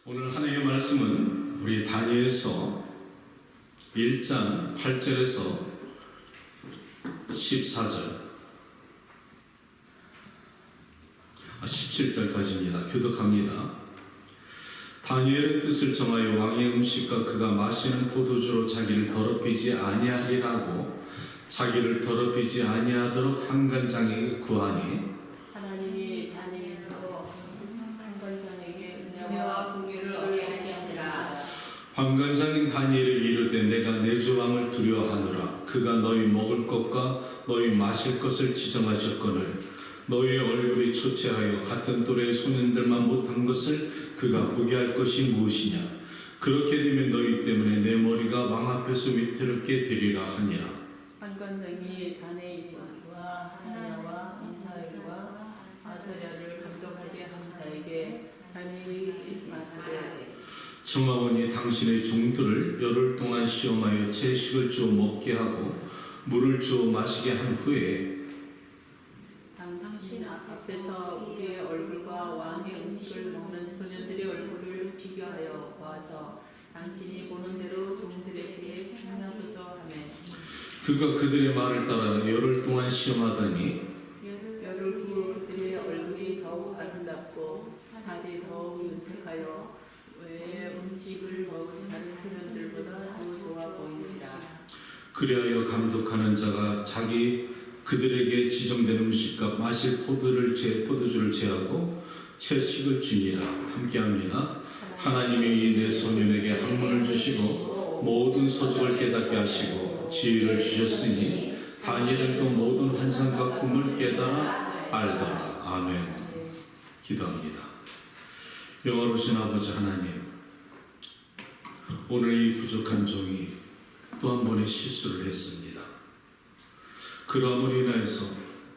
오늘 하나님의 말씀은 우리 다니엘서 1장 8절에서 17절까지입니다. 교독합니다. 다니엘의 뜻을 정하여 왕의 음식과 그가 마시는 포도주로 자기를 더럽히지 아니하리라고 자기를 더럽히지 아니하도록 한관장에게 구하니 하나님이 다니엘로 한관장에게 은혜와 긍휼을 얻게 하시니라. 환관장인 다니엘이 이르되 내가 내 주 왕을 두려워하노라. 그가 너희 먹을 것과 너희 마실 것을 지정하셨거늘 너희의 얼굴이 초췌하여 같은 또래의 소년들만 못한 것을 그가 보게 할 것이 무엇이냐. 그렇게 되면 너희 때문에 내 머리가 왕 앞에서 위태롭게 되리라 하니라. 한관장이 다니엘과 하나야와 미사엘과 아사랴를 감독하게 한 자에게 다니엘이 말하되 청하오니 당신의 종들을 열흘 동안 시험하여 채식을 주어 먹게 하고 물을 주어 마시게 한 후에 당신 앞에서 우리의 얼굴과 왕의 음식을 먹는 소년들의 얼굴을 비교하여 보아서 당신이 보는 대로 종들에게 행하소서 하며 그가 그들의 말을 따라 열흘 동안 시험하더니 열흘 후 그들의 얼굴이 더욱 아름답고 살이 더욱 윤택하여 외의 음식을 먹은 다른 소년들보다 더 좋아 보인지라. 그리하여 감독하는 자가 자기 그들에게 지정된 음식과 마실 포도주를 제하고 채식을 주니라. 함께합니다. 하나님이 내 소년에게 학문을 주시고 모든 서적을 깨닫게 하시고 지혜를 주셨으니 다니엘은 또 모든 환상과 꿈을 깨달아 알더라. 아멘. 기도합니다. 영원하신 아버지 하나님, 오늘 이 부족한 종이 또 한 번의 실수를 했습니다. 그러므로 인하여서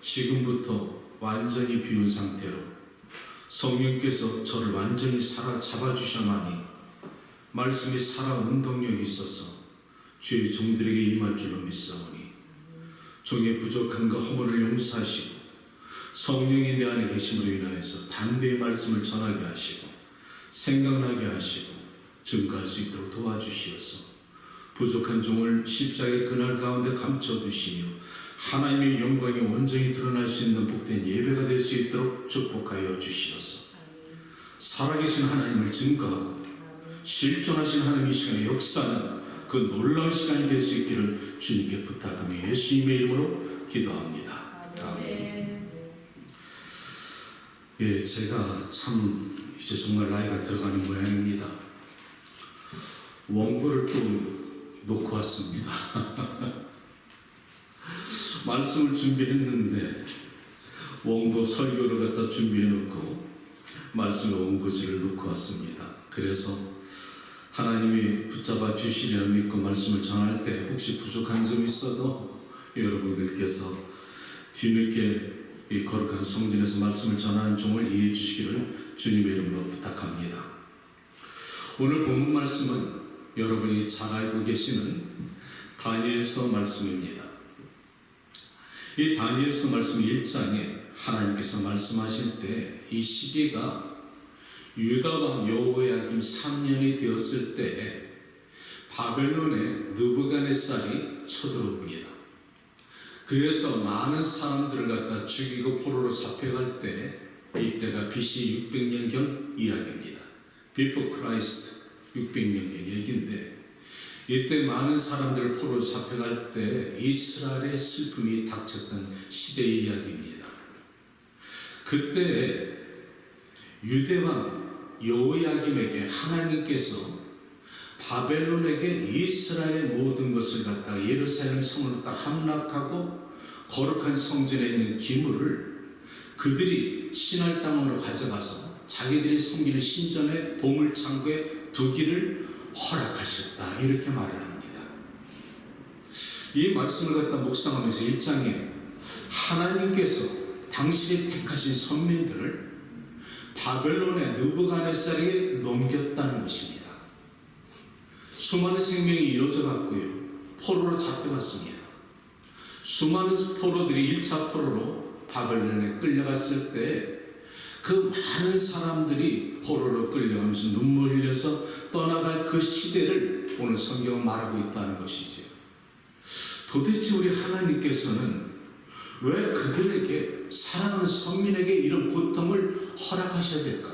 지금부터 완전히 비운 상태로 성령께서 저를 완전히 사로잡아 주셔나니 말씀이 살아 운동력이 있어서 주의 종들에게 임할 줄로 믿사오니 종의 부족함과 허물을 용서하시고 성령이 내 안에 계심으로 인하여서 담대히 말씀을 전하게 하시고 생각나게 하시고 증거할 수 있도록 도와주시옵소서. 부족한 종을 십자가의 그날 가운데 감춰두시며 하나님의 영광이 온전히 드러날 수 있는 복된 예배가 될 수 있도록 축복하여 주시옵소서. 살아계신 하나님을 증거하고 실존하신 하나님의 시간에 역사하는 그 놀라운 시간이 될 수 있기를 주님께 부탁하며 예수님의 이름으로 기도합니다. 아멘. 예, 제가 참 이제 정말 나이가 들어가는 모양입니다. 원고를 또 놓고 왔습니다. 말씀을 준비했는데 원고 설교를 갖다 준비해놓고 말씀의 원고지를 놓고 왔습니다. 그래서 하나님이 붙잡아 주시리라 믿고 말씀을 전할 때 혹시 부족한 점이 있어도 여러분들께서 뒤늦게 이 거룩한 성전에서 말씀을 전하는 종을 이해해 주시기를 주님의 이름으로 부탁합니다. 오늘 본문 말씀은 여러분이 잘 알고 계시는 다니엘서 말씀입니다. 이 다니엘서 말씀 1장에 하나님께서 말씀하실 때 이 시기가 유다왕 여호야김 3년이 되었을 때 바벨론의 느부갓네살이 쳐들어옵니다. 그래서 많은 사람들을 갖다 죽이고 포로로 잡혀갈 때 이때가 BC 600년경 이야기입니다. Before Christ 600년경 얘기인데 이때 많은 사람들을 포로로 잡혀갈 때 이스라엘의 슬픔이 닥쳤던 시대의 이야기입니다. 그때 유대왕 여호야김에게 하나님께서 바벨론에게 이스라엘의 모든 것을 갖다가 예루살렘 성을 딱 함락하고 거룩한 성전에 있는 기물을 그들이 신할 땅으로 가져가서 자기들이 섬기는 신전의 보물창고에 두기를 허락하셨다, 이렇게 말을 합니다. 이 말씀을 갖다 묵상하면서 1장에 하나님께서 당신이 택하신 선민들을 바벨론의 느부갓네살에게 넘겼다는 것입니다. 수많은 생명이 이루어져 갔고요, 포로로 잡혀갔습니다. 수많은 포로들이 1차 포로로 바벨론에 끌려갔을 때 그 많은 사람들이 포로로 끌려가면서 눈물 흘려서 떠나갈 그 시대를 오늘 성경은 말하고 있다는 것이죠. 도대체 우리 하나님께서는 왜 그들에게, 사랑하는 성민에게 이런 고통을 허락하셔야 될까?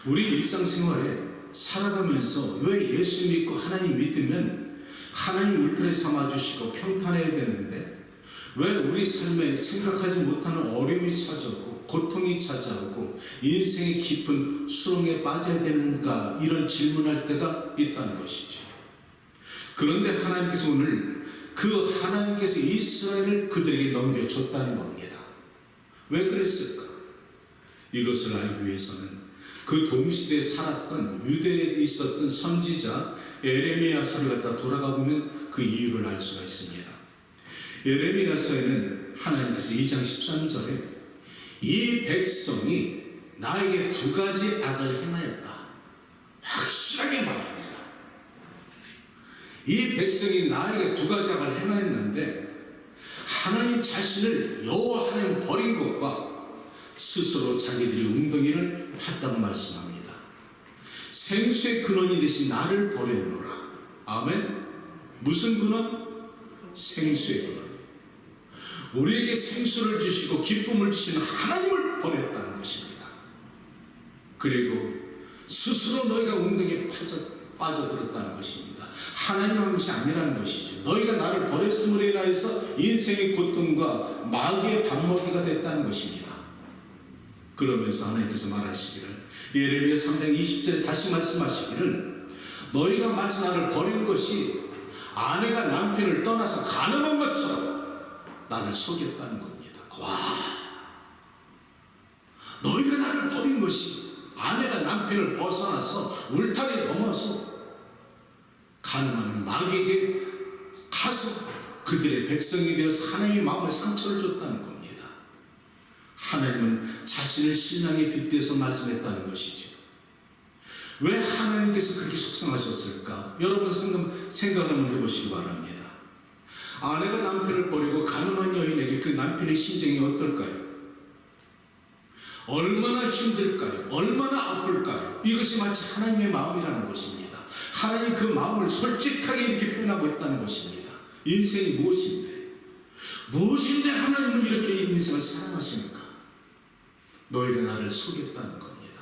우리 일상생활에 살아가면서 왜 예수 믿고 하나님 믿으면 하나님 울타리 삼아주시고 평탄해야 되는데 왜 우리 삶에 생각하지 못하는 어려움이 찾아오고 고통이 찾아오고 인생의 깊은 수렁에 빠져야 되는가, 이런 질문할 때가 있다는 것이죠. 그런데 하나님께서 오늘 그 하나님께서 이스라엘을 그들에게 넘겨줬다는 겁니다. 왜 그랬을까? 이것을 알기 위해서는 그 동시대에 살았던 유대에 있었던 선지자 에레미야서를 갖다 돌아가 보면 그 이유를 알 수가 있습니다. 에레미야서에는 하나님께서 2장 13절에 이 백성이 나에게 두 가지 악을 행하였다, 확실하게 말합니다. 이 백성이 나에게 두 가지 악을 행하였는데 하나님 자신을 여호와 하나님 버린 것과 스스로 자기들이 웅덩이를 팠다고 말씀합니다. 생수의 근원이 되신 나를 버렸노라. 아멘. 무슨 근원? 생수의 근원. 우리에게 생수를 주시고 기쁨을 주시는 하나님을 버렸다는 것입니다. 그리고 스스로 너희가 웅덩이에 빠져들었다는 것입니다. 하나님 한 것이 아니라는 것이죠. 너희가 나를 버렸음으로 인하여서 인생의 고통과 마귀의 밥먹이가 됐다는 것입니다. 그러면서 하나님께서 말하시기를, 예레미야 3장 20절에 다시 말씀하시기를, 너희가 마치 나를 버린 것이 아내가 남편을 떠나서 가늠한 것처럼 나를 속였다는 겁니다. 와! 너희가 나를 버린 것이 아내가 남편을 벗어나서 울타리 넘어서 가늠하는 마귀에게 가서 그들의 백성이 되어서 하나님의 마음에 상처를 줬다는 겁니다. 하나님은 자신을 신랑에 빗대서 말씀했다는 것이죠. 왜 하나님께서 그렇게 속상하셨을까? 여러분 생각 한번 해보시기 바랍니다. 아내가 남편을 버리고 가늠한 여인에게 그 남편의 심정이 어떨까요? 얼마나 힘들까요? 얼마나 아플까요? 이것이 마치 하나님의 마음이라는 것입니다. 하나님 그 마음을 솔직하게 이렇게 표현하고 있다는 것입니다. 인생이 무엇인데 하나님은 이렇게 인생을 사랑하시는가? 너희가 나를 속였다는 겁니다.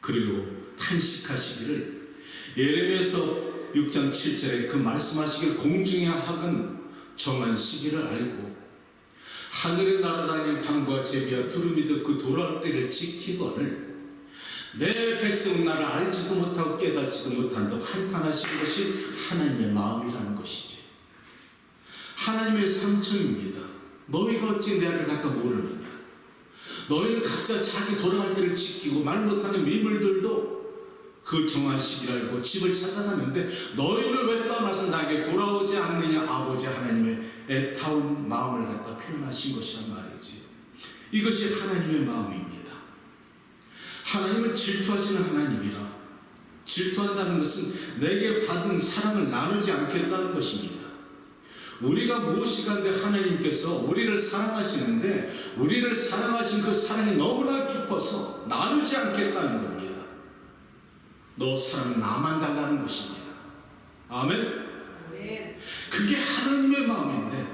그리고 탄식하시기를, 예레미야서 6장 7절에 그 말씀하시기를, 공중의 학은 정한 시기를 알고 하늘에 날아다니는 방과 제비와 두루미도 그 돌아올 때를 지키거늘 내 백성은 나를 알지도 못하고 깨닫지도 못한다고 한탄하신 것이 하나님의 마음이라는 것이지. 하나님의 상처입니다. 너희가 어찌 나를 갖다 모르느냐? 너희는 각자 자기 돌아갈 때를 지키고 말 못하는 미물들도 그 정한 시기를 알고 집을 찾아가는데 너희는 왜 떠나서 나에게 돌아오지 않느냐? 아버지 하나님의 애타운 마음을 갖다 표현하신 것이란 말이지. 이것이 하나님의 마음입니다. 하나님은 질투하시는 하나님이라. 질투한다는 것은 내게 받은 사랑을 나누지 않겠다는 것입니다. 우리가 무엇이간데 하나님께서 우리를 사랑하시는데 우리를 사랑하신 그 사랑이 너무나 깊어서 나누지 않겠다는 겁니다. 너 사랑 나만 달라는 것입니다. 아멘? 그게 하나님의 마음인데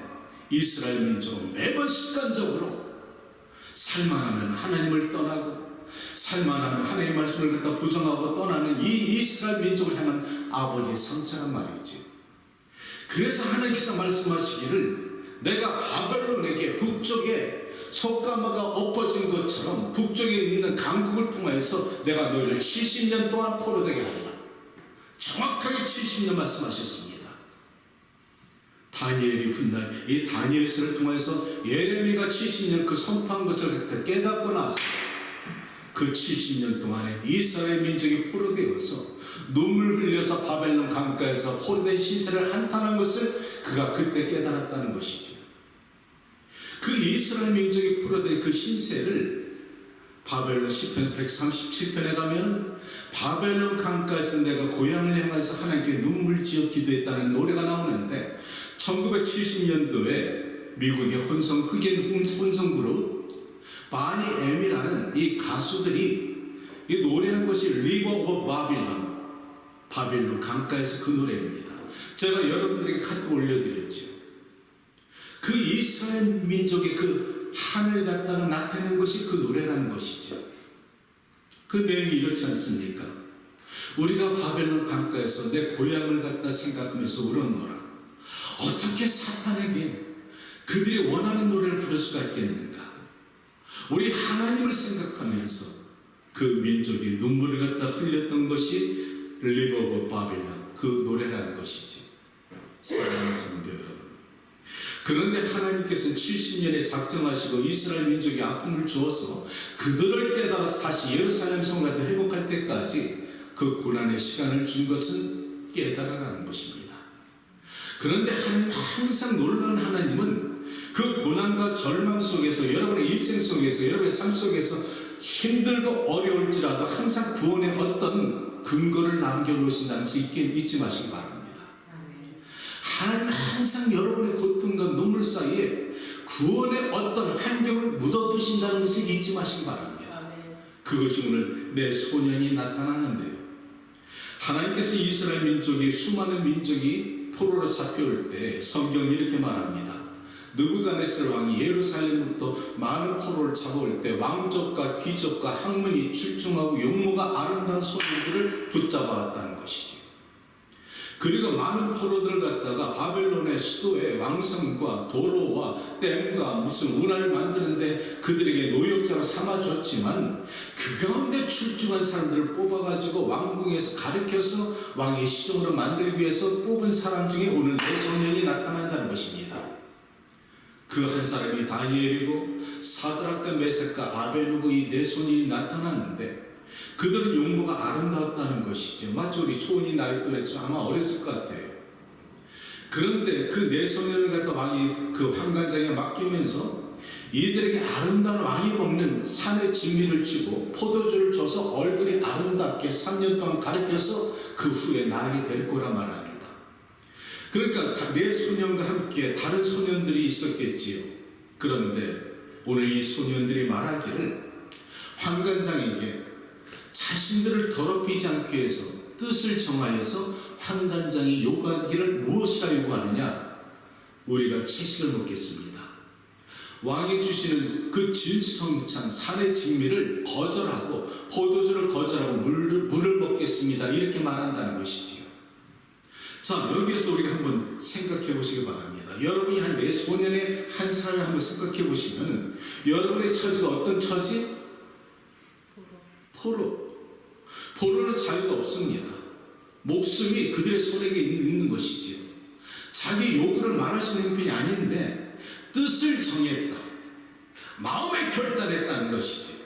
이스라엘 민족은 매번 습관적으로 살만하면 하나님을 떠나고 살만하면 하나님의 말씀을 갖다 부정하고 떠나는 이 이스라엘 민족을 향한 아버지의 상처란 말이지. 그래서 하나님께서 말씀하시기를, 내가 바벨론에게 북쪽에 속가마가 엎어진 것처럼 북쪽에 있는 강국을 통하여서 내가 너희를 70년 동안 포로되게 하리라. 정확하게 70년 말씀하셨습니다. 다니엘이 훗날 이 다니엘서를 통해서 예레미야가 70년 그 선포한 것을 깨닫고 나서 그 70년 동안에 이스라엘 민족이 포로되어서 눈물 흘려서 바벨론 강가에서 포로된 신세를 한탄한 것을 그가 그때 깨달았다는 것이죠. 그 이스라엘 민족이 포로된 그 신세를 바벨론 시편 137편에 가면 바벨론 강가에서 내가 고향을 향해서 하나님께 눈물 지어 기도했다는 노래가 나오는데, 1970년도에 미국의 흑인 혼성 그룹 바니 엠이라는 이 가수들이 이 노래한 것이 리버 오브 바빌론 강가에서 그 노래입니다. 제가 여러분들에게 카톡 올려드렸죠. 그 이스라엘 민족의 그 하늘 갖다가 나타낸 것이 그 노래라는 것이죠. 그 내용이 이렇지 않습니까? 우리가 바벨론 강가에서 내 고향을 갖다 생각하면서 울었노라. 어떻게 사탄에게 그들이 원하는 노래를 부를 수가 있겠는가? 우리 하나님을 생각하면서 그 민족이 눈물을 갖다 흘렸던 것이 리버 오브 바빌론 그 노래라는 것이지. 사랑하는 성도 여러분, 그런데 하나님께서는 70년에 작정하시고 이스라엘 민족이 아픔을 주어서 그들을 깨달아서 다시 예루살렘 성을 회복할 때까지 그 고난의 시간을 준 것은 깨달아가는 것입니다. 그런데 하나님 항상 놀라운 하나님은 그 고난과 절망 속에서 여러분의 일생 속에서 여러분의 삶 속에서 힘들고 어려울지라도 항상 구원의 어떤 근거를 남겨놓으신다는 것을 잊지 마시기 바랍니다. 하나님은 항상 여러분의 고통과 눈물 사이에 구원의 어떤 환경을 묻어두신다는 것을 잊지 마시기 바랍니다. 그것이 오늘 내 소년이 나타나는데요. 하나님께서 이스라엘 민족이 수많은 민족이 포로로 잡혀올 때 성경이 이렇게 말합니다. 느부갓네살 왕이 예루살렘부터 많은 포로를 잡아올 때 왕족과 귀족과 학문이 출중하고 용모가 아름다운 소년들을 붙잡아왔다는 것이지. 그리고 많은 포로들을 갖다가 바벨론의 수도의 왕성과 도로와 댐과 무슨 운하를 만드는데 그들에게 노역자로 삼아줬지만 그 가운데 출중한 사람들을 뽑아가지고 왕궁에서 가르쳐서 왕의 시종으로 만들기 위해서 뽑은 사람 중에 오늘 내 소년이 나타난다는 것입니다. 그 한 사람이 다니엘이고 사드락과 메섹과 아벨루고 이 네 소년이 나타났는데 그들은 용모가 아름다웠다는 것이죠. 마치 우리 초은이 나이 또래죠. 아마 어렸을 것 같아요. 그런데 그 네 소년을 갖다 왕이 그 환관장에 맡기면서 이들에게 아름다운 왕이 먹는 산의 진미를 주고 포도주를 줘서 얼굴이 아름답게 3년 동안 가르쳐서 그 후에 나에게 될 거라 말합니다. 그러니까 네 소년과 함께 다른 소년들이 있었겠지요. 그런데 오늘 이 소년들이 말하기를 환관장에게 자신들을 더럽히지 않기 위해서 뜻을 정하여서 환관장이 요구하기를 무엇이라 요구하느냐? 우리가 채식을 먹겠습니다. 왕이 주시는 그 진성찬 산의 진미를 거절하고 포도주를 거절하고 물을 먹겠습니다. 이렇게 말한다는 것이지요. 자, 여기에서 우리가 한번 생각해 보시기 바랍니다. 여러분이 한 네 소년의 한 사람을 한번 생각해 보시면 여러분의 처지가 어떤 처지? 포로는 자유가 없습니다. 목숨이 그들의 손에 있는 것이지요. 자기 요구를 말할 수 있는 형편이 아닌데 뜻을 정했다. 마음에 결단했다는 것이지.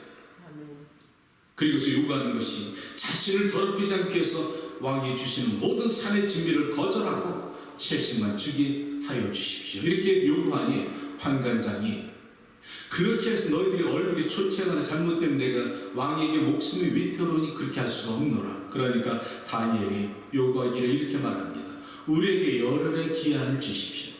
그리고서 요구하는 것이 자신을 더럽히지 않기 위해서 왕이 주시는 모든 산의 진미를 거절하고 채식만 주게 하여 주십시오. 이렇게 요구하니 환관장이 그렇게 해서 너희들이 얼굴이 초췌하거나 잘못되면 내가 왕에게 목숨이 위태로우니 그렇게 할 수가 없노라. 그러니까 다니엘이 요구하기를 이렇게 말합니다. 우리에게 열흘의 기한을 주십시오.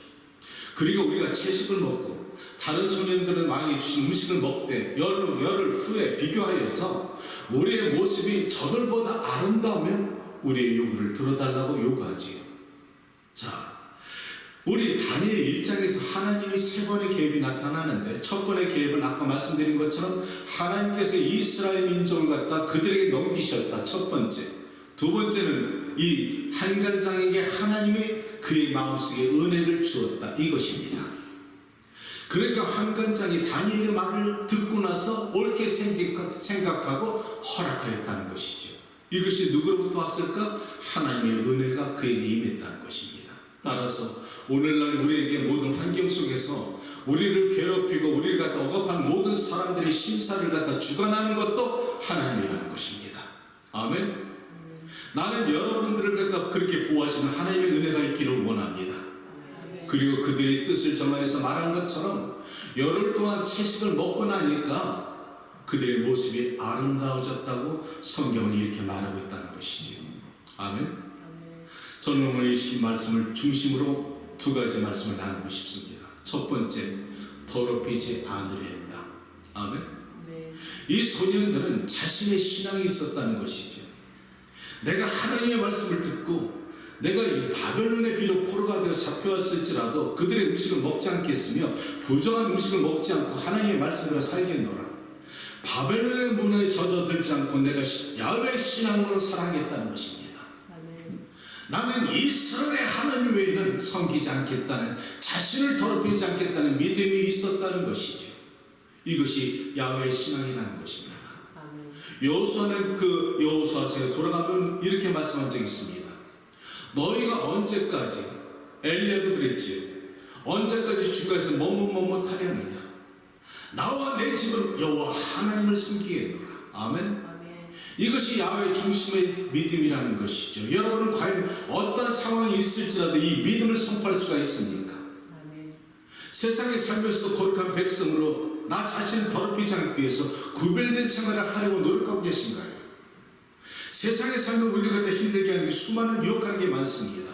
그리고 우리가 채식을 먹고 다른 소년들은 왕이 주신 음식을 먹되 열흘 후에 비교하여서 우리의 모습이 저들보다 아름다우면 우리의 요구를 들어달라고 요구하지요. 자, 우리 다니엘 1장에서 하나님이 세 번의 계획이 나타나는데 첫 번의 계획은 아까 말씀드린 것처럼 하나님께서 이스라엘 민족을 갖다 그들에게 넘기셨다. 첫 번째. 두 번째는 이 환관장에게 하나님이 그의 마음속에 은혜를 주었다. 이것입니다. 그러니까 환관장이 다니엘의 말을 듣고 나서 옳게 생각하고 허락하였다는 것이죠. 이것이 누구로부터 왔을까? 하나님의 은혜가 그에게 임했다는 것입니다. 따라서 오늘날 우리에게 모든 환경 속에서 우리를 괴롭히고 우리를 갖다 억압한 모든 사람들의 심사를 갖다 주관하는 것도 하나님이라는 것입니다. 아멘. 나는 여러분들을 갖다 그렇게 보호하시는 하나님의 은혜가 있기를 원합니다. 그리고 그들의 뜻을 정하여서 말한 것처럼 열흘 동안 채식을 먹고 나니까 그들의 모습이 아름다워졌다고 성경은 이렇게 말하고 있다는 것이지요. 아멘. 저는 오늘 이 말씀을 중심으로 두 가지 말씀을 나누고 싶습니다. 첫 번째, 더럽히지 않으려 했다. 아멘. 이 소년들은 자신의 신앙이 있었다는 것이죠. 내가 하나님의 말씀을 듣고 내가 이 바벨론에 비록 포로가 되어 잡혀왔을지라도 그들의 음식을 먹지 않겠으며 부정한 음식을 먹지 않고 하나님의 말씀대로 살겠노라. 바벨론의 문화에 젖어들지 않고 내가 야훼 신앙으로 살아가겠다는 것입니다. 아멘. 나는 이스라엘의 하나님 외에는 섬기지 않겠다는, 자신을 더럽히지 않겠다는 믿음이 있었다는 것이죠. 이것이 야훼 신앙이라는 것입니다. 아멘. 여호수아는 그 여호수아서에 돌아가면 이렇게 말씀한 적이 있습니다. 너희가 언제까지, 엘리야도 그랬지, 언제까지 주가에서 머뭇머뭇하려느냐. 나와 내 집은 여호와 하나님을 섬기겠노라. 아멘. 아멘. 이것이 야훼 중심의 믿음이라는 것이죠. 여러분은 과연 어떤 상황이 있을지라도 이 믿음을 선포할 수가 있습니까? 아멘. 세상에 살면서도 거룩한 백성으로 나 자신을 더럽히지 않기 위해서 구별된 생활을 하려고 노력하고 계신가요? 세상에 살면 우리를 갖다 힘들게 하는 게 수많은 유혹하는 게 많습니다.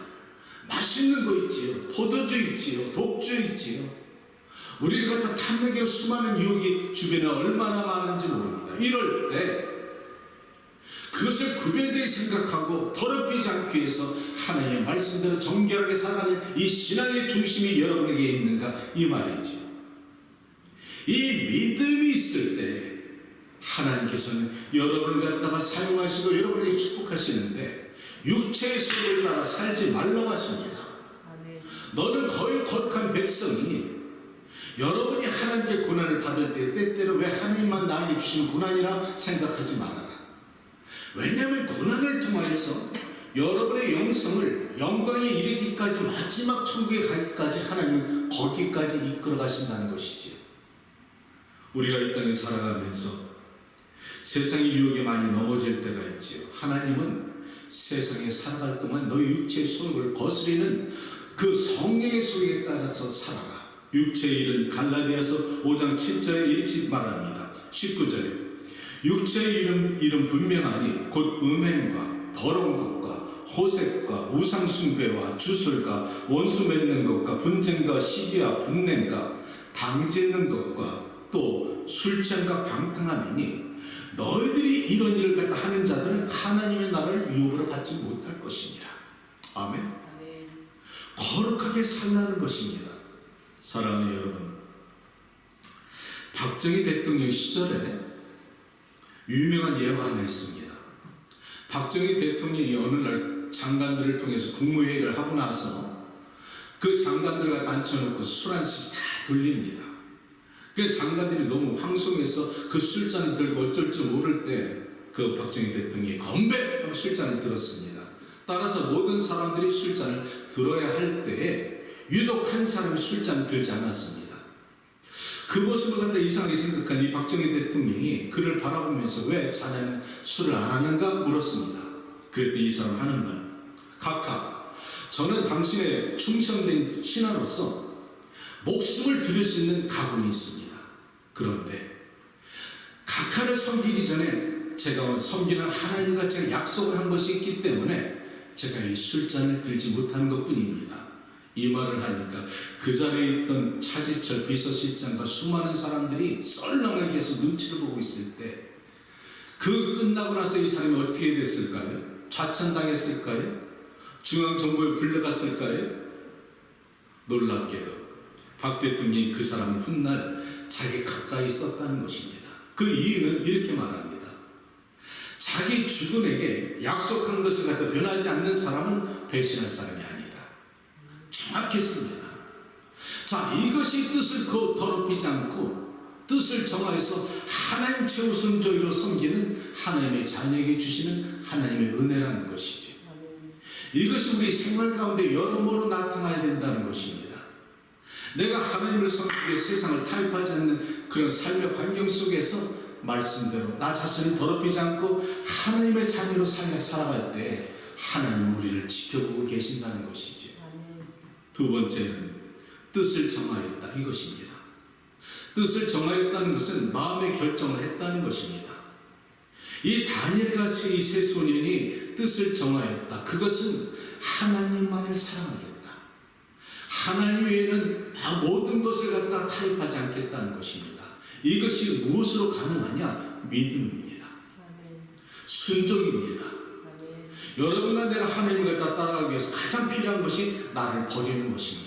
맛있는 거 있지요, 포도주 있지요, 독주 있지요. 우리를 갖다 탐내기로 수많은 유혹이 주변에 얼마나 많은지 모릅니다. 이럴 때 그것을 구별되게 생각하고 더럽히지 않기 위해서 하나님의 말씀대로 정결하게 살아가는 이 신앙의 중심이 여러분에게 있는가, 이 말이지. 이 믿음이 있을 때 하나님께서는 여러분을 갖다가 사용하시고 여러분에게 축복하시는데 육체의 소욕을 따라 살지 말라고 하십니다. 아멘. 너는 거룩한 백성이니 여러분이 하나님께 고난을 받을 때 때때로 왜 하나님만 나에게 주시는 고난이라 생각하지 말아라. 왜냐하면 고난을 통하여서 여러분의 영성을 영광에 이르기까지, 마지막 천국에 가기까지 하나님은 거기까지 이끌어 가신다는 것이지. 우리가 이 땅에 살아가면서 세상의 유혹에 많이 넘어질 때가 있지요. 하나님은 세상에 살아갈 동안 너희 육체의 소욕을 거스리는 그 성령의 소욕에 따라서 살아라. 육체의 일은 갈라디아서 5장 7절에 이렇게 말합니다. 19절에 육체의 일은 분명하니 곧 음행과 더러운 것과 호색과 우상숭배와 주술과 원수 맺는 것과 분쟁과 시기와 분냄과 당짓는 것과 또 술 취함과 방탕함이니 너희들이 이런 일을 갖다 하는 자들은 하나님의 나라를 유업으로 받지 못할 것이니라. 아멘. 아멘. 거룩하게 살라는 것입니다. 사랑하는 여러분, 박정희 대통령 시절에 유명한 예가 하나 있습니다. 박정희 대통령이 어느 날 장관들을 통해서 국무회의를 하고 나서 그 장관들과 앉혀놓고 술 한 잔씩 다 돌립니다. 그 장관들이 너무 황송해서 그 술잔을 들고 어쩔 줄 모를 때 그 박정희 대통령이 건배! 하고 술잔을 들었습니다. 따라서 모든 사람들이 술잔을 들어야 할 때에 유독 한 사람이 술잔을 들지 않았습니다. 그 모습을 갖다 이상하게 생각한 이 박정희 대통령이 그를 바라보면서 왜 자네는 술을 안 하는가 물었습니다. 그랬더니 이 사람 하는 말, 각하, 저는 당신의 충성된 신하로서 목숨을 드릴 수 있는 각오는 있습니다. 그런데 각하를 섬기기 전에 제가 섬기는 하나님과 제가 약속을 한 것이 있기 때문에 제가 이 술잔을 들지 못하는 것뿐입니다. 이 말을 하니까 그 자리에 있던 차지철 비서실장과 수많은 사람들이 썰렁하게 해서 눈치를 보고 있을 때 그 끝나고 나서 이 사람이 어떻게 됐을까요? 좌천당했을까요? 중앙정부에 불려갔을까요? 놀랍게도 박 대통령이 그 사람을 훗날 자기 가까이 있었다는 것입니다. 그 이유는 이렇게 말합니다. 자기 주군에게 약속한 것을 갖다 변하지 않는 사람은 배신할 사람이 아니다. 정확했습니다. 자, 이것이 뜻을 더럽히지 않고 뜻을 정하여서 하나님 최우선적으로 섬기는 하나님의 자녀에게 주시는 하나님의 은혜라는 것이지. 이것이 우리 생활 가운데 여러모로 나타나야 된다는 것입니다. 내가 하나님을 섬기기 위해 세상을 타협하지 않는 그런 삶의 환경 속에서 말씀대로 나 자신을 더럽히지 않고 하나님의 자녀로 살아갈 때 하나님은 우리를 지켜보고 계신다는 것이지. 두 번째는 뜻을 정하였다, 이것입니다. 뜻을 정하였다는 것은 마음의 결정을 했다는 것입니다. 이 다니엘같이 이 세 소년이 뜻을 정하였다. 그것은 하나님만을 사랑하겠다. 하나님 외에는 모든 것을 갖다 타협하지 않겠다는 것입니다. 이것이 무엇으로 가능하냐? 믿음입니다. 아멘. 순종입니다. 아멘. 여러분과 내가 하나님을 갖다 따라가기 위해서 가장 필요한 것이 나를 버리는 것입니다.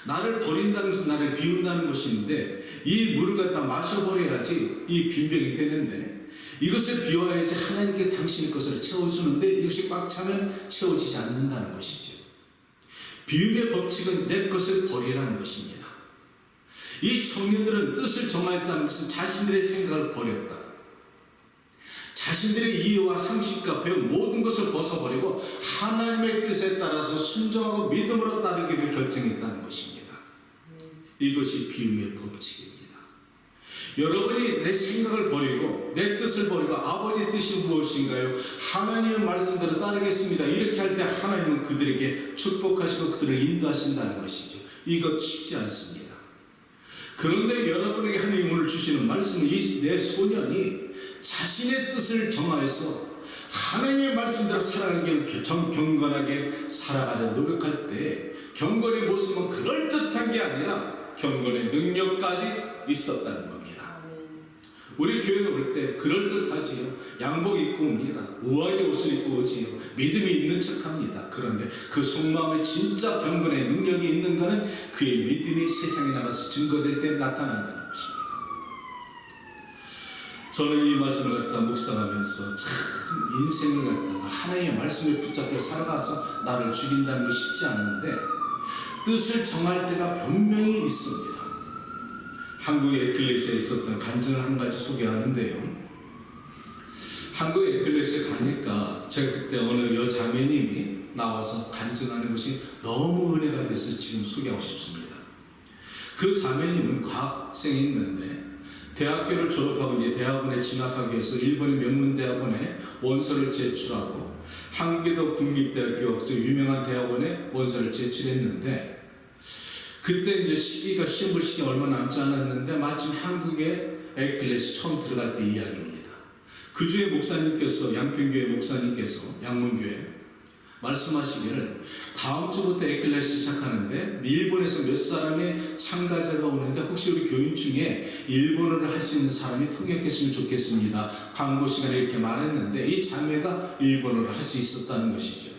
나를 버린다는 것은 나를 비운다는 것인데, 이 물을 갖다 마셔버려야지 이 빈병이 되는데, 이것을 비워야지 하나님께서 당신의 것을 채워주는데, 이것이 꽉 차면 채워지지 않는다는 것이죠. 비움의 법칙은 내 것을 버리라는 것입니다. 이 청년들은 뜻을 정하였다는 것은 자신들의 생각을 버렸다. 자신들의 이해와 상식과 배운 모든 것을 벗어버리고 하나님의 뜻에 따라서 순종하고 믿음으로 따르기를 결정했다는 것입니다. 이것이 비움의 법칙입니다. 여러분이 내 생각을 버리고 내 뜻을 버리고 아버지의 뜻이 무엇인가요? 하나님의 말씀대로 따르겠습니다. 이렇게 할 때 하나님은 그들에게 축복하시고 그들을 인도하신다는 것이죠. 이것 쉽지 않습니다. 그런데 여러분에게 하나님이 오늘 주시는 말씀은 이 내 소년이 자신의 뜻을 정하여서 하나님의 말씀대로 살아가기를 경건하게 살아가려 노력할 때 경건의 모습은 그럴듯한 게 아니라 경건의 능력까지 있었다는 겁니다. 우리 교회에 올 때 그럴듯하지요. 양복 입고 옵니다. 우아하게 옷을 입고 오지요. 믿음이 있는 척합니다. 그런데 그 속마음에 진짜 경건의 능력이 있는가는 그의 믿음이 세상에 나가서 증거될 때 나타난다는 것입니다. 저는 이 말씀을 갖다 묵상하면서 참 인생을 갖다가 하나님의 말씀에 붙잡혀 살아가서 나를 죽인다는 것이 쉽지 않은데, 뜻을 정할 때가 분명히 있습니다. 한국의 에클레시아에 있었던 간증을 한 가지 소개하는데요. 한국의 에클레시아에 가니까 제가 그때 어느 여자매님이 나와서 간증하는 것이 너무 은혜가 돼서 지금 소개하고 싶습니다. 그 자매님은 과학생이 있는데 대학교를 졸업하고 이제 대학원에 진학하기 위해서 일본의 명문대학원에 원서를 제출하고 한국에도 국립대학교 유명한 대학원에 원서를 제출했는데, 그때 이제 시기가 시험 볼 시기가 얼마 남지 않았는데 마침 한국에 에클레시 처음 들어갈 때 이야기입니다. 그 주에 목사님께서, 양평교회 목사님께서 양문교회 말씀하시기를 다음 주부터 에클레시 시작하는데 일본에서 몇 사람의 참가자가 오는데 혹시 우리 교인 중에 일본어를 할 수 있는 사람이 통역했으면 좋겠습니다. 광고 시간에 이렇게 말했는데 이 자매가 일본어를 할 수 있었다는 것이죠.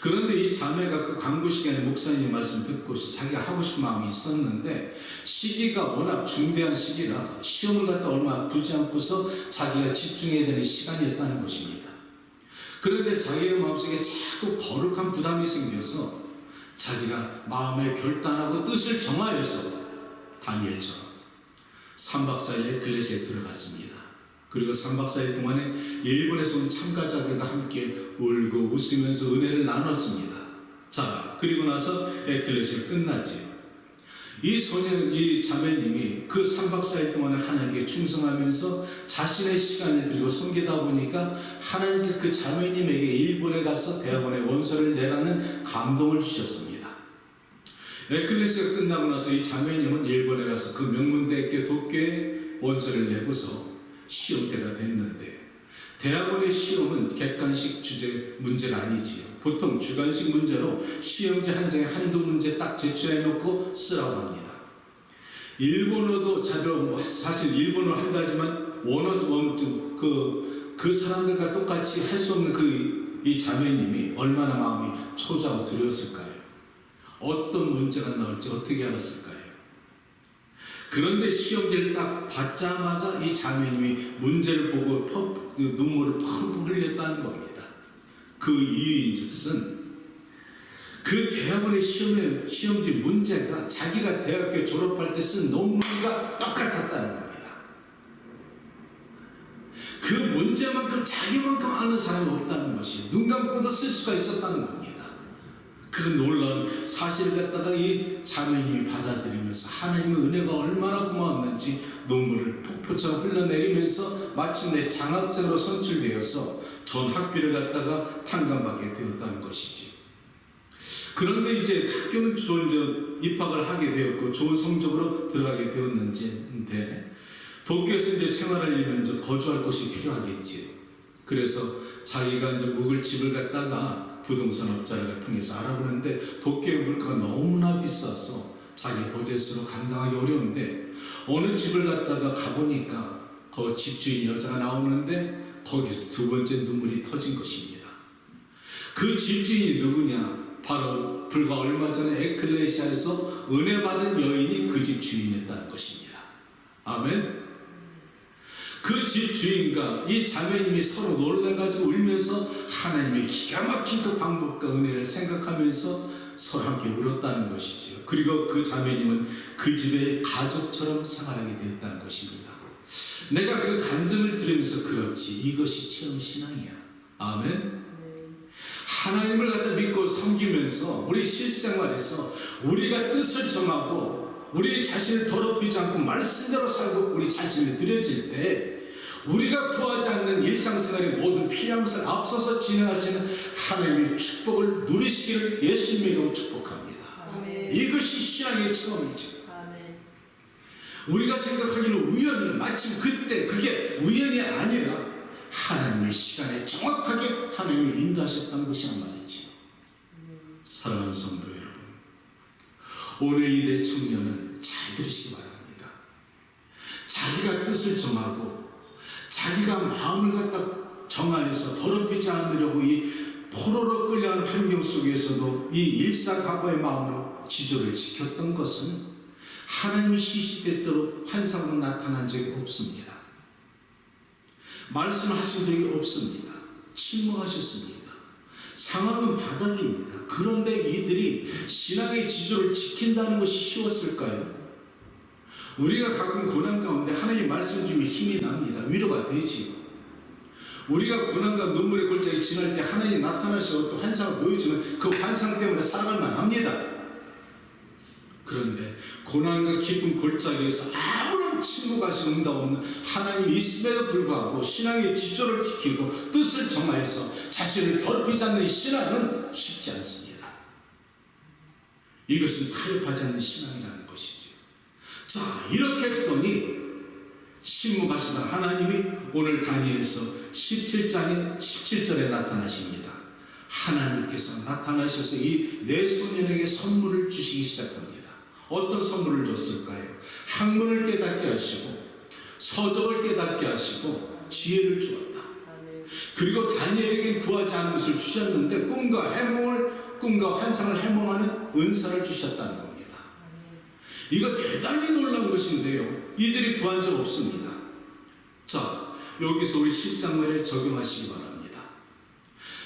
그런데 이 자매가 그 광고 시간에 목사님 말씀 듣고서 자기가 하고 싶은 마음이 있었는데 시기가 워낙 중대한 시기라 시험을 갖다 얼마 두지 않고서 자기가 집중해야 되는 시간이었다는 것입니다. 그런데 자기의 마음속에 자꾸 거룩한 부담이 생겨서 자기가 마음에 결단하고 뜻을 정하여서 다니엘처럼 3박 4일 에클레시아에 들어갔습니다. 그리고 3박 4일 동안에 일본에서 온 참가자들과 함께 울고 웃으면서 은혜를 나눴습니다. 자, 그리고 나서 에클레시아 끝났지요. 이 소년, 이 자매님이 그 3박 4일 동안에 하나님께 충성하면서 자신의 시간을 들이고 섬기다 보니까 하나님께 그 자매님에게 일본에 가서 대학원에 원서를 내라는 감동을 주셨습니다. 에클레시아가 끝나고 나서 이 자매님은 일본에 가서 그 명문대학교 독교에 원서를 내고서 시험때가 됐는데, 대학원의 시험은 객관식 주제 문제가 아니지요. 보통 주관식 문제로 시험지 한 장에 한두 문제 딱 제출해 놓고 쓰라고 합니다. 일본어도 자들 사실 일본어 한다지만 원어도 그 사람들과 똑같이 할 수 없는 이 자매님이 얼마나 마음이 초조하고 두려웠을까요? 어떤 문제가 나올지 어떻게 알았을까요? 그런데 시험지를 딱 받자마자 이 자매님이 문제를 보고 눈물을 펑펑 흘렸다는 겁니다. 그 이유인즉슨 그 대학원의 시험지 문제가 자기가 대학교 졸업할 때 쓴 논문과 똑같았다는 겁니다. 그 문제만큼 자기만큼 아는 사람이 없다는 것이 눈 감고도 쓸 수가 있었다는 겁니다. 그 놀라운 사실을 갖다가 이 자매님이 받아들이면서 하나님의 은혜가 얼마나 고마웠는지 눈물을 폭포처럼 흘러내리면서 마침내 장학생으로 선출되어서 전 학비를 갖다가 탕감받게 되었다는 것이지. 그런데 이제 학교는 입학을 하게 되었고 좋은 성적으로 들어가게 되었는데 도쿄에서 이제 생활하려면 이제 거주할 곳이 필요하겠지요. 그래서 자기가 이제 묵을 집을 갖다가 부동산 업자를 통해서 알아보는데 도쿄의 물가가 너무나 비싸서 자기 버젯으로 감당하기 어려운데 어느 집을 갔다가 가보니까 그 집주인 여자가 나오는데 거기서 두 번째 눈물이 터진 것입니다. 그 집주인이 누구냐? 바로 불과 얼마 전에 에클레시아에서 은혜 받은 여인이 그 집 주인이었다는 것입니다. 아멘. 그 집 주인과 이 자매님이 서로 놀래가지고 울면서 하나님의 기가 막힌 그 방법과 은혜를 생각하면서 서로 함께 울었다는 것이죠. 그리고 그 자매님은 그 집의 가족처럼 생활하게 되었다는 것입니다. 내가 그 간증을 들으면서 그렇지, 이것이 처음 신앙이야. 아멘. 하나님을 갖다 믿고 섬기면서 우리 실생활에서 우리가 뜻을 정하고 우리 자신을 더럽히지 않고 말씀대로 살고 우리 자신을 드려질 때 우리가 구하지 않는 일상생활의 모든 필요한 것을 앞서서 진행하시는 하나님의 축복을 누리시기를 예수님의 이름으로 축복합니다. 아멘. 이것이 신앙의 처음이죠. 아멘. 우리가 생각하기는 우연히, 마침 그때 그게 우연이 아니라 하나님의 시간에 정확하게 하나님이 인도하셨다는 것이란 말이지. 사랑하는 성도 여러분, 오늘 이 대 청년은 잘 들으시기 바랍니다. 자기가 뜻을 정하고 자기가 마음을 갖다 정하여서 더럽히지 않으려고 이 포로로 끌려가는 환경 속에서도 이 일사각오의 마음으로 지조를 지켰던 것은 하나님의 시시때때로 환상으로 나타난 적이 없습니다. 말씀하신 적이 없습니다. 침묵하셨습니다. 상황은 바닥입니다. 그런데 이들이 신앙의 지조를 지킨다는 것이 쉬웠을까요? 우리가 가끔 고난 가운데 하나님 말씀 주면 힘이 납니다. 위로가 되지요. 우리가 고난과 눈물의 골짜기 지날 때 하나님 나타나셔서 또 환상을 보여주면 그 환상 때문에 살아갈 만합니다. 그런데 고난과 깊은 골짜기에서 아무런 침묵하신 응답 없는 하나님이 있음에도 불구하고 신앙의 지조를 지키고 뜻을 정하여서 자신을 더럽히지 않는 신앙은 쉽지 않습니다. 이것은 타협하지 않는 신앙이라는 것이죠. 자, 이렇게 했더니 침묵하시던 하나님이 오늘 다니엘서 17장의 17절에 나타나십니다. 하나님께서 나타나셔서 이 네 소년에게 선물을 주시기 시작합니다. 어떤 선물을 줬을까요? 학문을 깨닫게 하시고 서적을 깨닫게 하시고 지혜를 주었다. 그리고 다니엘에게 구하지 않은 것을 주셨는데 꿈과 환상을 해몽하는 은사를 주셨다는 겁니다. 이거 대단히 놀라운 것인데요, 이들이 구한 적 없습니다. 자, 여기서 우리 실생활에 적용하시기 바랍니다.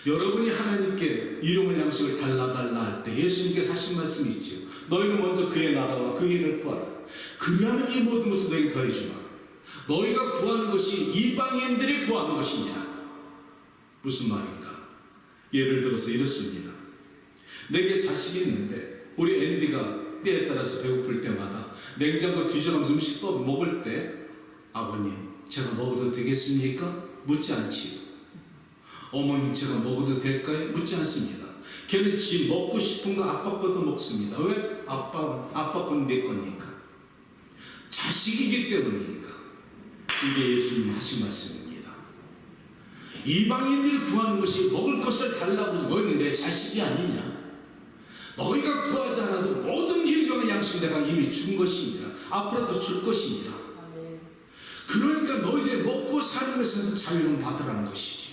여러분이 하나님께 일용할 양식을 달라 할 때 예수님께서 하신 말씀이 있죠. 너희는 먼저 그의 나라와 그 일을 구하라. 그리하면 이 모든 것을 너에게 더해주마. 너희가 구하는 것이 이방인들이 구하는 것이냐. 무슨 말인가? 예를 들어서 이렇습니다. 내게 자식이 있는데 우리 앤디가 때에 따라서 배고플 때마다 냉장고 뒤져가면서 음식 먹을 때 아버님 제가 먹어도 되겠습니까? 묻지 않지요. 어머님 제가 먹어도 될까요? 묻지 않습니다. 걔는 지 먹고 싶은 거 아빠 것도 먹습니다. 왜? 아빠 건 내 거니까. 자식이기 때문이니까. 이게 예수님 하신 말씀입니다. 이방인들이 구하는 것이 먹을 것을 달라고 해서 너희는 내 자식이 아니냐. 너희가 구하지 않아도 모든 일용할 양식 내가 이미 준 것입니다. 앞으로도 줄 것입니다. 그러니까 너희들이 먹고 사는 것에서 자유를 받으라는 것이지.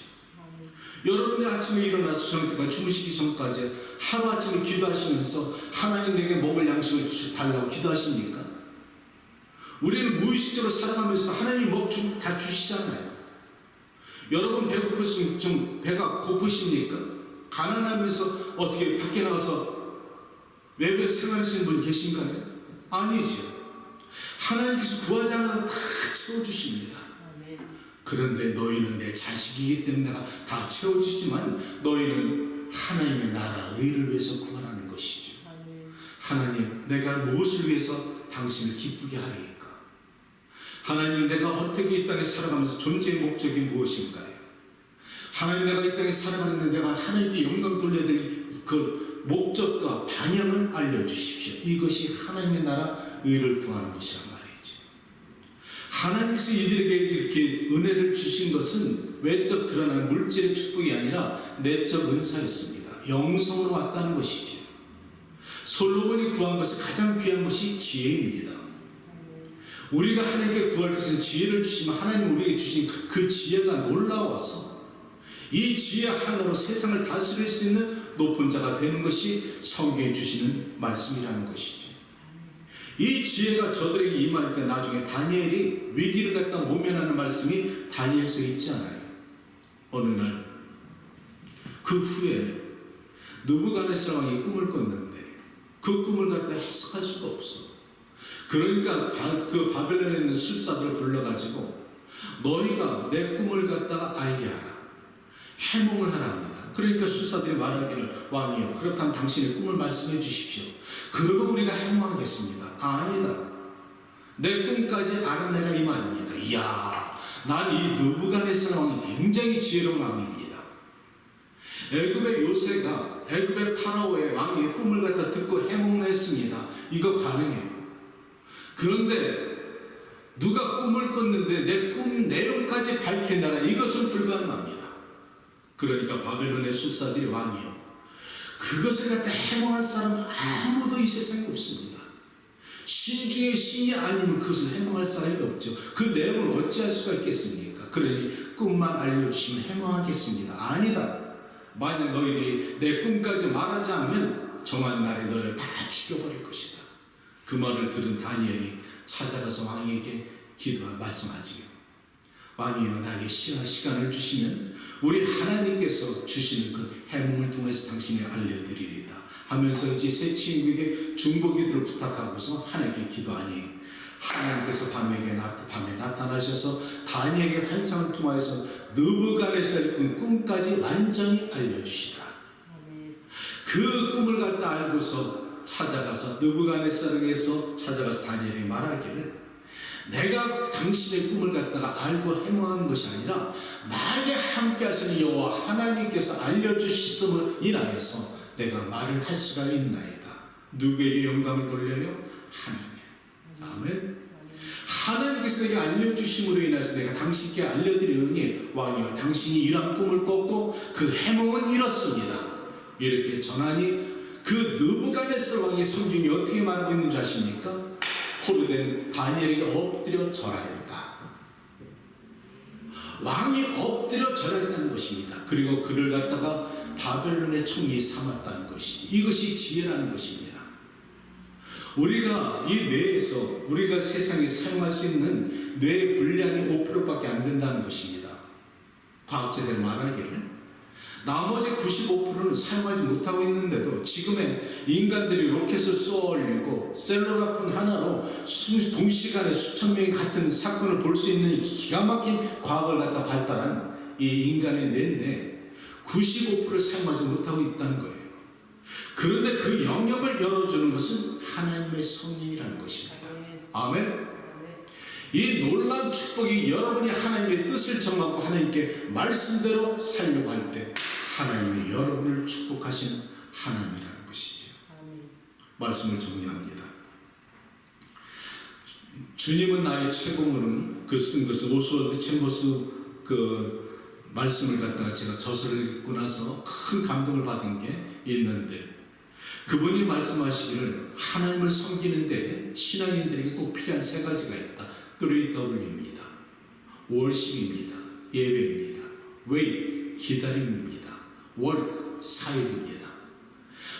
여러분이 아침에 일어나서 저녁까지 주무시기 전까지 하루아침에 기도하시면서 하나님 내게 먹을 양식을 달라고 기도하십니까? 우리는 무의식적으로 살아가면서 하나님이 다 주시잖아요. 여러분 배고프시면 좀 배가 고프십니까? 가난하면서 어떻게 밖에 나가서 외부에 생활하시는 분 계신가요? 아니죠. 하나님께서 구하지 않아도 다 채워주십니다. 그런데 너희는 내 자식이기 때문에 내가 다 채워주지만 너희는 하나님의 나라 의를 위해서 구하라는 것이죠. 하나님 내가 무엇을 위해서 당신을 기쁘게 하리까? 하나님 내가 어떻게 이 땅에 살아가면서 존재의 목적이 무엇인가요? 하나님 내가 이 땅에 살아가는데 내가 하나님께 영광 돌려야 될 그 목적과 방향을 알려주십시오. 이것이 하나님의 나라 의를 구하는 것이란 말이지. 하나님께서 이들에게 이렇게 은혜를 주신 것은 외적 드러나는 물질의 축복이 아니라 내적 은사였습니다. 영성으로 왔다는 것이지. 솔로몬이 구한 것은 가장 귀한 것이 지혜입니다. 우리가 하나님께 구할 것은 지혜를 주시면 하나님 우리에게 주신 그 지혜가 놀라워서 이 지혜 하나로 세상을 다스릴 수 있는 높은 자가 되는 것이 성경에 주시는 말씀이라는 것이죠. 이 지혜가 저들에게 임하니까 나중에 다니엘이 위기를 갖다 모면하는 말씀이 다니엘서에 있지 않아요. 어느 날 그 후에 느부갓네살 왕이 꿈을 꿨는데 그 꿈을 갖다 해석할 수가 없어. 그러니까 그 바벨론에 있는 술사들을 불러가지고 너희가 내 꿈을 갖다가 알게 하라, 해몽을 하라 합니다. 그러니까 술사들이 말하기를 왕이여 그렇다면 당신의 꿈을 말씀해 주십시오. 그러면 우리가 해몽하겠습니다. 아니다, 내 꿈까지 알아내라 이 말입니다. 이야, 난 이 느부갓네살 왕이 굉장히 지혜로운 왕입니다. 애굽의 요새가 애굽의 파라오의 왕의 꿈을 갖다 듣고 해몽을 했습니다. 이거 가능해요. 그런데 누가 꿈을 꿨는데 내 꿈 내용까지 밝혀내라, 이것은 불가능합니다. 그러니까 바벨론의 술사들이 왕이요, 그것을 갖다 해몽할 사람은 아무도 이 세상에 없습니다. 신 중에 신이 아니면 그것을 해몽할 사람이 없죠. 그 내용을 어찌할 수가 있겠습니까? 그러니 꿈만 알려주시면 해몽하겠습니다. 아니다, 만약 너희들이 내 꿈까지 말하지 않으면 정한 날에 너희를 다 죽여버릴 것이다. 그 말을 들은 다니엘이 찾아가서 왕에게 말씀하지요. 왕이여 나에게 시간을 주시면 우리 하나님께서 주시는 그 해몽을 통해서 당신이 알려드리리다 하면서 이제 새 친구에게 중보기도를 부탁하고서 하나님께 기도하니 하나님께서 밤에 나타나셔서 다니엘에게 환상을 통하여서 느부갓네살의 꿈까지 완전히 알려주시다. 그 꿈을 갖다 알고서 찾아가서 느부갓네살에게서 찾아가서 다니엘이 말하기를 내가 당신의 꿈을 갖다가 알고 해몽한 것이 아니라 나에게 함께 하시는 여호와 하나님께서 알려주시음을 인하여서 내가 말을 할 수가 있나이다. 누구에게 영광을 돌려요? 하나님. 아멘. 하나님께서 내게 알려주심으로 인해서 내가 당신께 알려드리오니 왕이여 당신이 이런 꿈을 꿨고 그 해몽은 이렇습니다. 이렇게 전하니 그 느부갓네살 왕의 성경이 어떻게 말하고 있는지 아십니까? 포로된 다니엘에게 엎드려 절하였다. 왕이 엎드려 절하였다는 것입니다. 그리고 그를 갖다가 바벨론의 총리 삼았다는 것이지. 이것이 지혜라는 것입니다. 우리가 이 뇌에서 우리가 세상에 사용할 수 있는 뇌의 분량이 5%밖에 안 된다는 것입니다. 과학자들이 말하기를 나머지 95%는 사용하지 못하고 있는데도 지금의 인간들이 로켓을 쏘아 올리고 셀룰라폰 하나로 동시간에 수천 명이 같은 사건을 볼 수 있는 기가 막힌 과학을 갖다 발달한 이 인간의 뇌인데 95%를 사용하지 못하고 있다는 거예요. 그런데 그 영역을 열어주는 것은 하나님의 성령이라는 것입니다. 아멘. 이 놀라운 축복이 여러분이 하나님의 뜻을 정하고 하나님께 말씀대로 살려고 할 때 하나님이 여러분을 축복하시는 하나님이라는 것이죠. 말씀을 정리합니다. 주님은 나의 최고문은 그 쓴 것은 오스월드 챔버스 그 말씀을 갖다가 제가 저서를 읽고 나서 큰 감동을 받은 게 있는데 그분이 말씀하시기를 하나님을 섬기는데 신앙인들에게 꼭 필요한 세 가지가 있다. 3W입니다. 월십입니다. 예배입니다. 웨이, 기다림입니다. 월크, 사역입니다.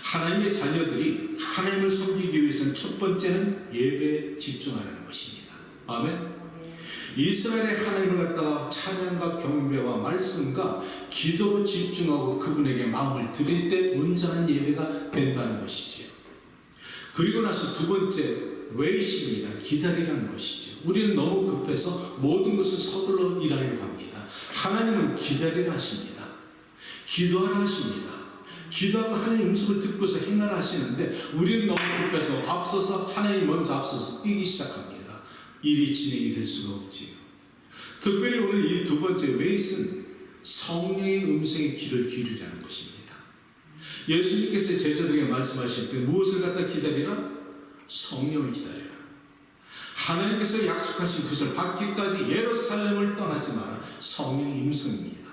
하나님의 자녀들이 하나님을 섬기기 위해서는 첫 번째는 예배에 집중하라는 것입니다. 아멘. 이스라엘의 하나님을 갖다가 찬양과 경배와 말씀과 기도로 집중하고 그분에게 마음을 드릴 때 온전한 예배가 된다는 것이지요. 그리고 나서 두 번째 웨이십니다. 기다리라는 것이죠. 우리는 너무 급해서 모든 것을 서둘러 일하려고 합니다. 하나님은 기다리라 하십니다. 기도하라 하십니다. 기도하고 하나님 음성을 듣고서 행하라 하시는데 우리는 너무 급해서 앞서서 하나님 먼저 앞서서 뛰기 시작합니다. 일이 진행이 될 수가 없지요. 특별히 오늘 이 두 번째 웨이스는 성령의 음성에 귀를 기울이라는 것입니다. 예수님께서 제자들에게 말씀하실 때 무엇을 갖다 기다리라? 성령을 기다리라. 하나님께서 약속하신 것을 받기까지 예루살렘을 떠나지 마라. 성령의 음성입니다.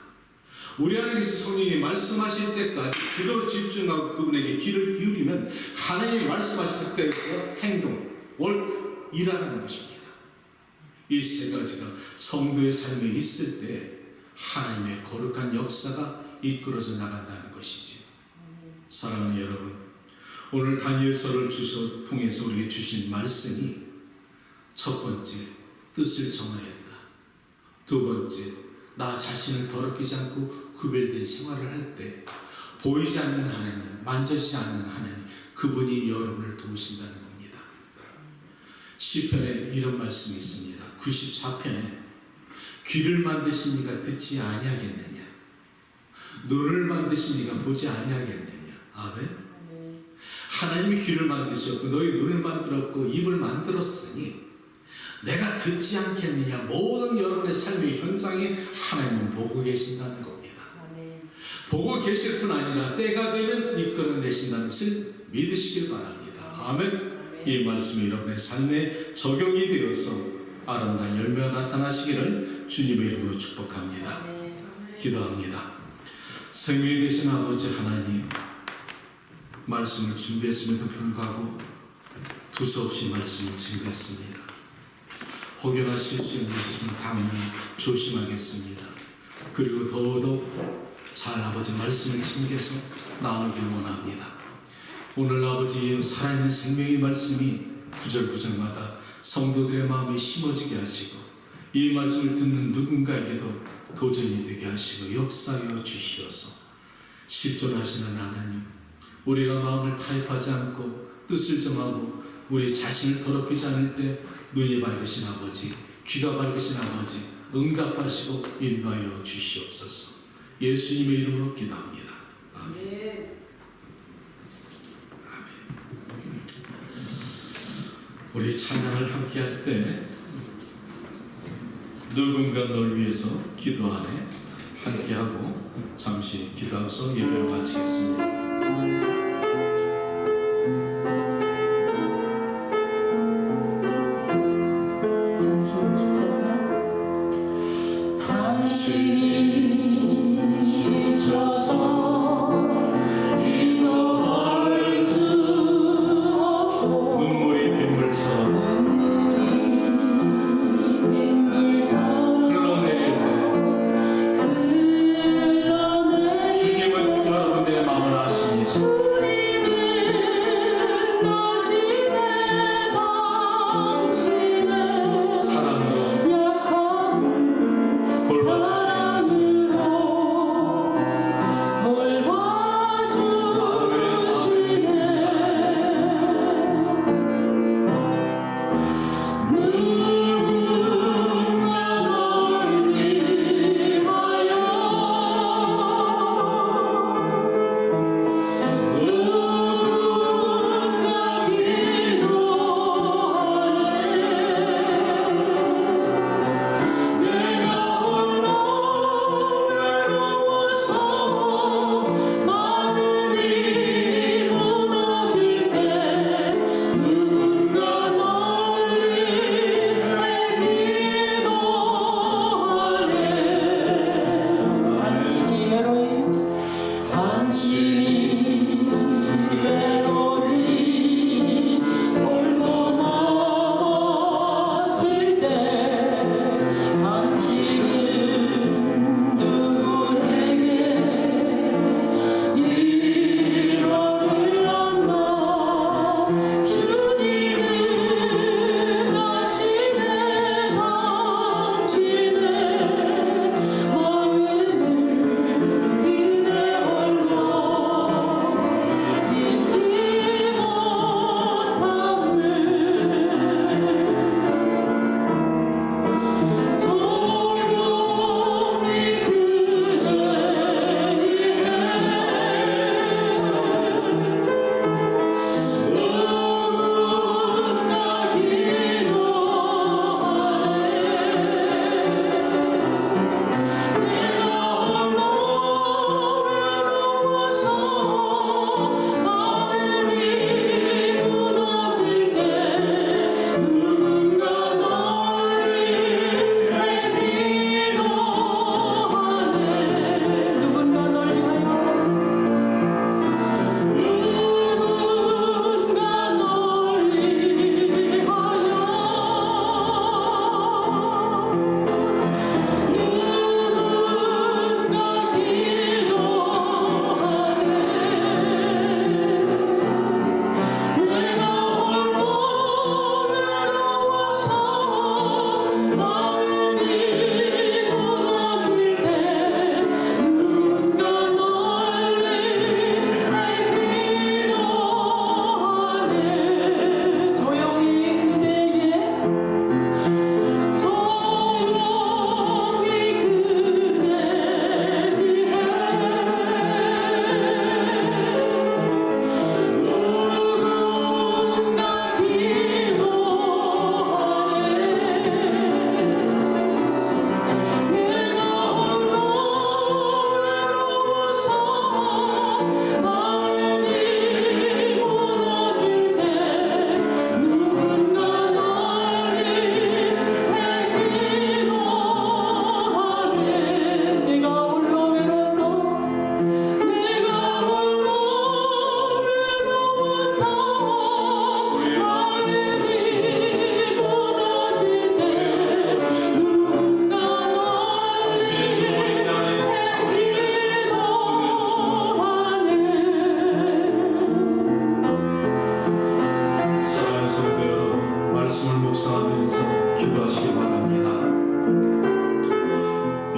우리 안에 계신 성령이 말씀하실 때까지 기도로 집중하고 그분에게 귀를 기울이면 하나님이 말씀하실 그때부터 행동, 월크, 일하는 것입니다. 이 세 가지가 성도의 삶에 있을 때 하나님의 거룩한 역사가 이끌어져 나간다는 것이지. 사랑하는 여러분, 오늘 다니엘서를 통해서 우리에게 주신 말씀이 첫 번째, 뜻을 정하였다. 두 번째, 나 자신을 더럽히지 않고 구별된 생활을 할 때 보이지 않는 하나님, 만져지지 않는 하나님, 그분이 여러분을 도우신다는 겁니다. 시편에 이런 말씀이 있습니다. 94편에 귀를 만드시니가 듣지 아니하겠느냐, 눈을 만드시니가 보지 아니하겠느냐. 아멘. 하나님이 귀를 만드셨고 너희 눈을 만들었고 입을 만들었으니 내가 듣지 않겠느냐. 모든 여러분의 삶의 현장에 하나님은 보고 계신다는 겁니다. 보고 계실 뿐 아니라 때가 되면 이끌어내신다는 것을 믿으시길 바랍니다. 아멘. 이 말씀이 여러분의 삶에 적용이 되어서 아름다운 열매가 나타나시기를 주님의 이름으로 축복합니다. 기도합니다. 생명이 되신 아버지 하나님, 말씀을 준비했음에도 불구하고 두서없이 말씀을 증거했습니다. 혹여나 실수를 있으면 다음은 조심하겠습니다. 그리고 더더욱 잘 아버지 말씀을 챙겨서 나누길 원합니다. 오늘 아버지 살아있는 생명의 말씀이 구절구절마다 성도들의 마음에 심어지게 하시고 이 말씀을 듣는 누군가에게도 도전이 되게 하시고 역사하여 주시어서 실존하시는 하나님, 우리가 마음을 타협하지 않고 뜻을 정하고 우리 자신을 더럽히지 않을 때 눈이 밝으신 아버지, 귀가 밝으신 아버지 응답하시고 인도하여 주시옵소서. 예수님의 이름으로 기도합니다. 아멘. 아멘. 우리 찬양을 함께 할 때 누군가 널 위해서 기도하네 함께하고 잠시 기도하고서 예배를 마치겠습니다. 돌봐주시옵소서.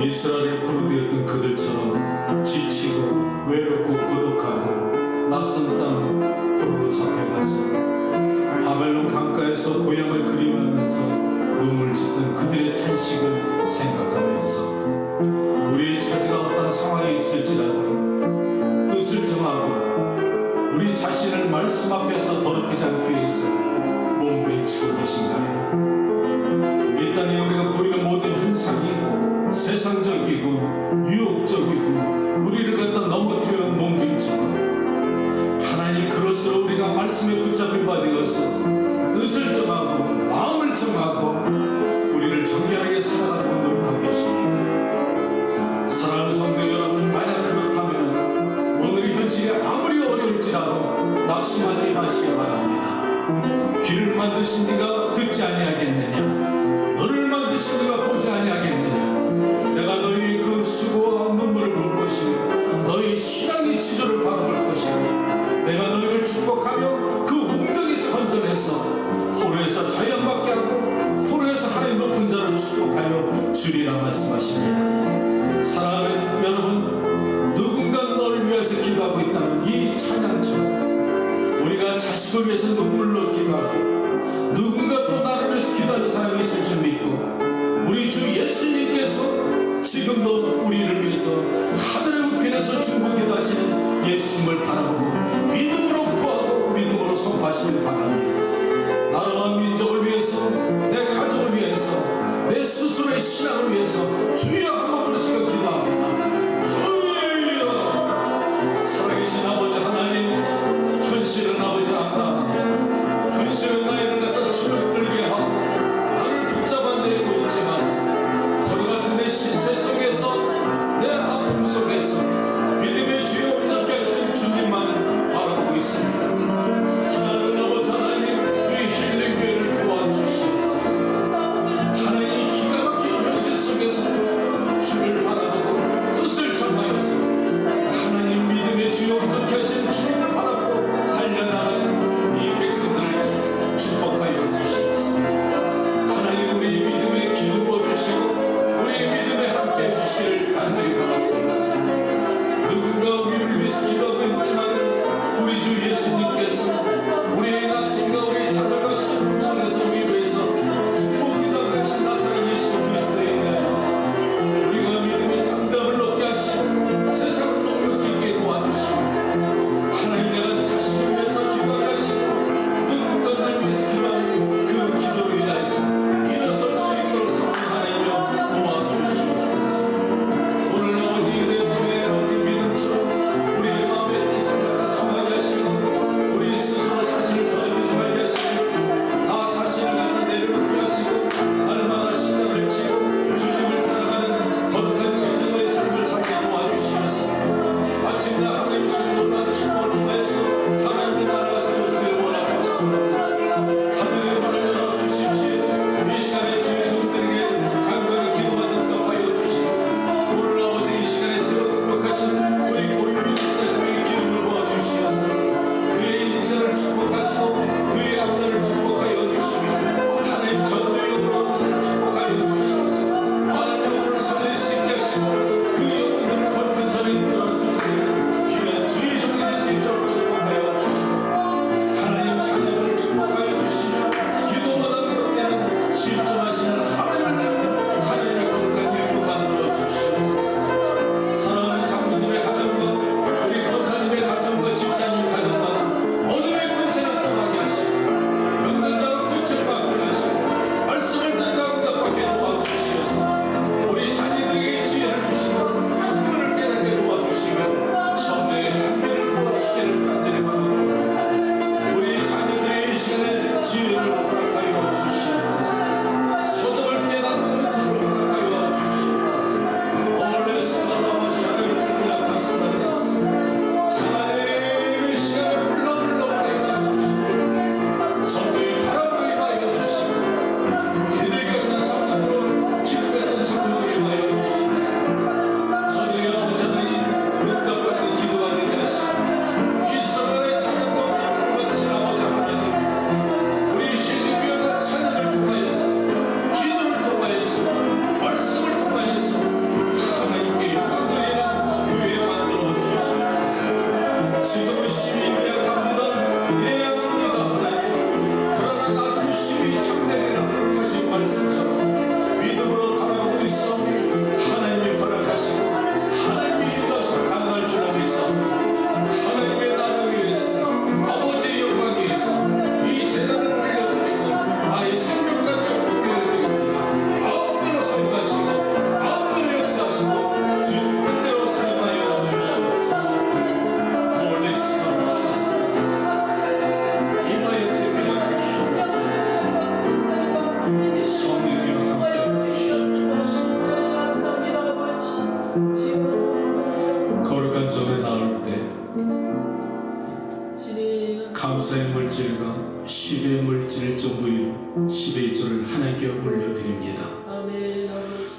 이스라엘에 포로되었던 그들처럼 지치고 외롭고 고독하고 낯선 땅 포로로 잡혀가서 바벨론 강가에서 고향을 그리워하면서 눈물 짓던 그들의 탄식을 생각하면서 우리의 처지가 어떤 상황에 있을지라도 뜻을 정하고 우리 자신을 말씀 앞에서 더럽히지 않기 위해서 몸부림치고 계신가요? 이 땅에 우리가 보이는 모든 현상이 세상적이고 유혹적이고 우리를 갖다 넘어뜨리는 몸부림쳐도 하나님 그것으로 우리가 말씀에 붙잡힌 바 되어서 뜻을 정하고 마음을 정하고 우리를 정결하게 살아가려고 노력하고 계십니까? 사랑하는 성도 여러분, 만약 그렇다면 오늘의 현실이 아무리 어려울지라도 낙심하지 마시기 바랍니다. 귀를 만드신 네가 듣지 아니하겠느냐? 눈을 만드신 네가 보지 아니하겠느냐? 내가 너희 그 수고와 눈물을 볼 것이며 너희 신앙의 지조를 바라볼 것이며 내가 너희를 축복하며 그 웅덩이에서 건져내서 포로에서 자연받게 하고 포로에서 하나님 높은 자를 축복하여 주리라 말씀하십니다. 사랑하는 여러분, 누군가 너를 위해서 기도하고 있다는 이 찬양처럼 우리가 자식을 위해서 눈물로 기도하고 누군가 또 나를 위해서 기도하는 사람이 있을 줄 믿고 우리 주 예수님께서 지금도 우리를 위해서 하늘의 우편에서 중보기도 하시는 예수님을 바라보고 믿음으로 구하고 믿음으로 선포하시길 바랍니다. 나라와 민족을 위해서, 내 가족을 위해서, 내 스스로의 신앙을 위해서 주여 한번 부르짖어 기도합니다. 주여! 살아계신 아버지 하나님, 현실은 아버지 안다. 현실은 나이를 갖다 줄을 들게 하고 나를 붙잡아 내리고 있지만 포로 같은 내 신세 속에서 내 아픔 속에서 믿음의 주여 온전케 하시는 주님만 바라보고 있습니다. 사랑하는 아버지 하나님, 이 힐링교회를 도와주시옵소서. 하나님 기가 막힌 현실 속에서 주를 바라보고 뜻을 정하여서 하나님 믿음의 주여 온전케 하시는 주님을 바라보고 달려나가는 이 백성들을 축복하여 주시옵소서. 하나님 우리 믿음에 기름 부어주시고 우리의 믿음에 함께해 주시기를 간절히 바랍니다.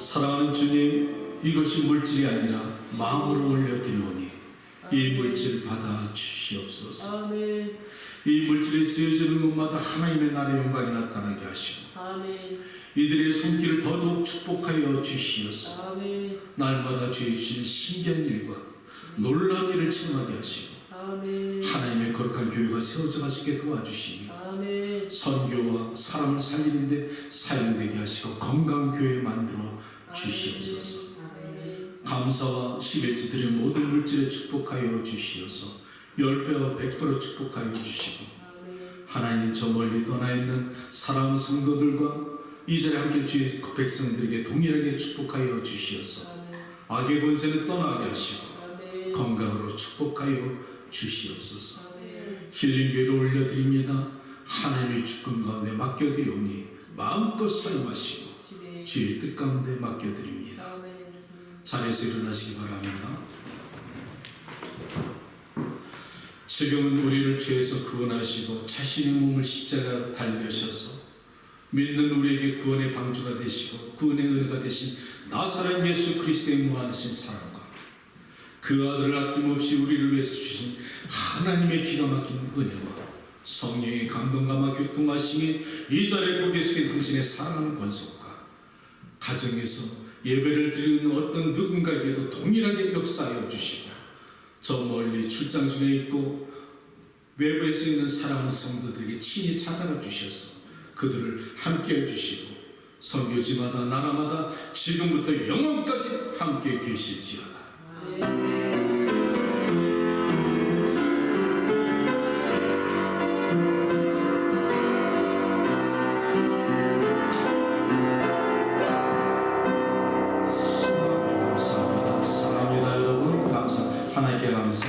사랑하는 주님, 이것이 물질이 아니라 마음으로 올려드리오니 이 물질 받아 주시옵소서. 아멘. 이 물질이 쓰여지는 곳마다 하나님의 나라의 영광이 나타나게 하시고 아멘. 이들의 손길을 더더욱 축복하여 주시옵소서. 아멘. 날마다 주의 주신 신기한 일과 놀라운 일을 체험하게 하시고 아멘. 하나님의 거룩한 교회가 세워져 가시게 도와주시며 아멘. 선교와 사람을 살리는 데 사용되게 하시고 건강한 교회 만들어 주시옵소서. 아멘. 감사와 11조 드린 모든 물질에 축복하여 주시옵소서. 10배와 100배로 축복하여 주시고 아멘. 하나님 저 멀리 떠나 있는 사랑하는 성도들과 이 자리에 함께 주의 백성들에게 동일하게 축복하여 주시옵소서. 아멘. 악의 권세는 떠나게 하시고 아멘. 건강으로 축복하여 주시옵소서. 아멘. 힐링교회를 올려드립니다. 하나님의 주권 가운데 맡겨드리오니 마음껏 사용하시고 주님. 주의 뜻 가운데 맡겨드립니다. 아멘. 자리에서 일어나시기 바랍니다. 지금은 우리를 죄에서 구원하시고 자신의 몸을 십자가에 달리셔서 믿는 우리에게 구원의 방주가 되시고 구원의 은혜가 되신 나사렛 예수 그리스도의 무한하신 사랑과 그 아들을 아낌없이 우리를 위해서 주신 하나님의 기가 막힌 은혜와 성령의 감동감화 교통하심이 이 자리에 고개 숙인 당신의 사랑하는 권속과 가정에서 예배를 드리는 어떤 누군가에게도 동일하게 역사하여 주시고 저 멀리 출장 중에 있고 외부에서 있는 사랑하는 성도들에게 친히 찾아가 주셔서 그들을 함께 해주시고 선교지마다 나라마다 지금부터 영원까지 함께 계실지어다. 감사합니다. 사랑합니다 여러분. 감사. 하나님께 감사.